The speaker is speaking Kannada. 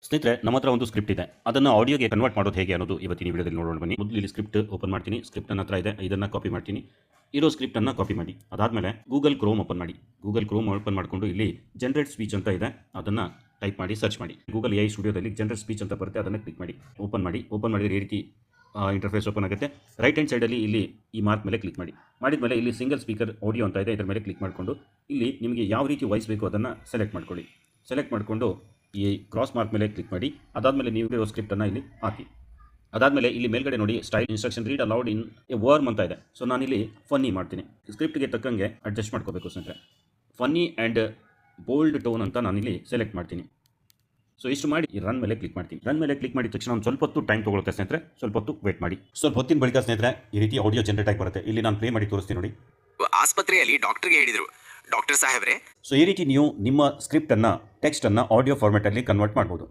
ಸ್ನೇಹಿತರೆ, ನಮ್ಮ ಹತ್ರ ಒಂದು ಸ್ಕ್ರಿಪ್ಟ್ ಇದೆ. ಅದನ್ನು ಆಡಿಯೋಗೆ ಕನ್ವರ್ಟ್ ಮಾಡೋದು ಹೇಗೆ ಅನ್ನೋದು ಇವತ್ತಿನ ವಿಡಿಯೋದಲ್ಲಿ ನೋಡೋಣ ಬನ್ನಿ. ಮೊದಲು ಇಲ್ಲಿ ಸ್ಕ್ರಿಪ್ಟ್ ಓಪನ್ ಮಾಡ್ತೀನಿ. ಸ್ಕ್ರಿಪ್ಟ್ ನನ್ನ ಹತ್ರ ಇದೆ. ಇದನ್ನು ಕಾಪಿ ಮಾಡ್ತೀನಿ. ಇರೋ ಸ್ಕ್ರಿಪ್ಟನ್ನು ಕಾಪಿ ಮಾಡಿ. ಅದಾದಮೇಲೆ ಗೂಗಲ್ ಕ್ರೋಮ್ ಓಪನ್ ಮಾಡಿ. ಗೂಗಲ್ ಕ್ರೋಮ್ ಓಪನ್ ಮಾಡಿಕೊಂಡು ಇಲ್ಲಿ ಜನರೇಟ್ ಸ್ಪೀಚ್ ಅಂತ ಇದೆ, ಅದನ್ನು ಟೈಪ್ ಮಾಡಿ ಸರ್ಚ್ ಮಾಡಿ. ಗೂಗಲ್ AI ಸ್ಟುಡಿಯೋದಲ್ಲಿ ಜನರೇಟ್ ಸ್ಪೀಚ್ ಅಂತ ಬರುತ್ತೆ, ಅದನ್ನು ಕ್ಲಿಕ್ ಮಾಡಿ. ಓಪನ್ ಮಾಡಿ. ಓಪನ್ ಮಾಡಿದರೆ ಈ ರೀತಿ ಇಂಟರ್ಫೇಸ್ ಓಪನ್ ಆಗುತ್ತೆ. ರೈಟ್ ಹ್ಯಾಂಡ್ ಸೈಡಲ್ಲಿ ಇಲ್ಲಿ ಈ ಮಾರ್ಕ್ ಮೇಲೆ ಕ್ಲಿಕ್ ಮಾಡಿ. ಮಾಡಿದ್ಮೇಲೆ ಇಲ್ಲಿ ಸಿಂಗಲ್ ಸ್ಪೀಕರ್ ಆಡಿಯೋ ಅಂತ ಇದೆ, ಇದರ ಮೇಲೆ ಕ್ಲಿಕ್ ಮಾಡಿಕೊಂಡು ಇಲ್ಲಿ ನಿಮಗೆ ಯಾವ ರೀತಿ ವಾಯ್ಸ್ ಬೇಕು ಅದನ್ನು ಸೆಲೆಕ್ಟ್ ಮಾಡ್ಕೊಳ್ಳಿ. ಸೆಲೆಕ್ಟ್ ಮಾಡಿಕೊಂಡು ಈ ಕ್ರಾಸ್ ಮಾರ್ಕ್ ಮೇಲೆ ಕ್ಲಿಕ್ ಮಾಡಿ. ಅದಾದಮೇಲೆ ನೀವು ಇರೋ ಸ್ಕ್ರಿಪ್ಟನ್ನು ಇಲ್ಲಿ ಹಾಕಿ. ಅದಾದಮೇಲೆ ಇಲ್ಲಿ ಮೇಲ್ಗಡೆ ನೋಡಿ style instruction read allowed in a worm ಅಂತ ಇದೆ. ಸೊ ನಾನಿಲ್ಲಿ ಫನ್ನಿ ಮಾಡ್ತೀನಿ. ಸ್ಕ್ರಿಪ್ಟ್ಗೆ ತಕ್ಕಂಗೆ ಅಡ್ಜಸ್ಟ್ ಮಾಡ್ಕೋಬೇಕು ಸ್ನೇಹಿತರೆ. ಫನ್ನಿ ಆ್ಯಂಡ್ ಬೋಲ್ಡ್ ಟೋನ್ ಅಂತ ನಾನಿಲ್ಲಿ ಸೆಲೆಕ್ಟ್ ಮಾಡ್ತೀನಿ. ಸೊ ಇಷ್ಟು ಮಾಡಿ ಈ ರನ್ ಮೇಲೆ ಕ್ಲಿಕ್ ಮಾಡ್ತೀನಿ. ರನ್ ಮೇಲೆ ಕ್ಲಿಕ್ ಮಾಡಿದ ತಕ್ಷಣ ಒಂದು ಸ್ವಲ್ಪ ಹೊತ್ತು ಟೈಮ್ ತೊಗೊಳುತ್ತೆ ಸ್ನೇಹಿತರೆ. ಸ್ವಲ್ಪ ಹೊತ್ತು ವೇಟ್ ಮಾಡಿ. ಸ್ವಲ್ಪ ಹೊತ್ತಿನ ಬಳಿಕ ಸ್ನೇಹಿತರೆ ಈ ರೀತಿ ಆಡಿಯೋ ಜನರೇಟ್ ಆಗಿ ಬರುತ್ತೆ. ಇಲ್ಲಿ ನಾನು ಪ್ಲೇ ಮಾಡಿ ತೋರಿಸ್ತೀನಿ ನೋಡಿ. ಆಸ್ಪತ್ರೆಯಲ್ಲಿ ಡಾಕ್ಟರ್ಗೆ ಹೇಳಿದ್ರು, ಡಾಕ್ಟರ್ ಸಾಹೇಬ್ರೆ. ಸೊ ಈ ರೀತಿ ನೀವು ನಿಮ್ಮ ಸ್ಕ್ರಿಪ್ಟನ್ನು ಟೆಕ್ಸ್ಟನ್ನು ಆಡಿಯೋ ಫಾರ್ಮ್ಯಾಟಲ್ಲಿ ಕನ್ವರ್ಟ್ ಮಾಡ್ಬೋದು.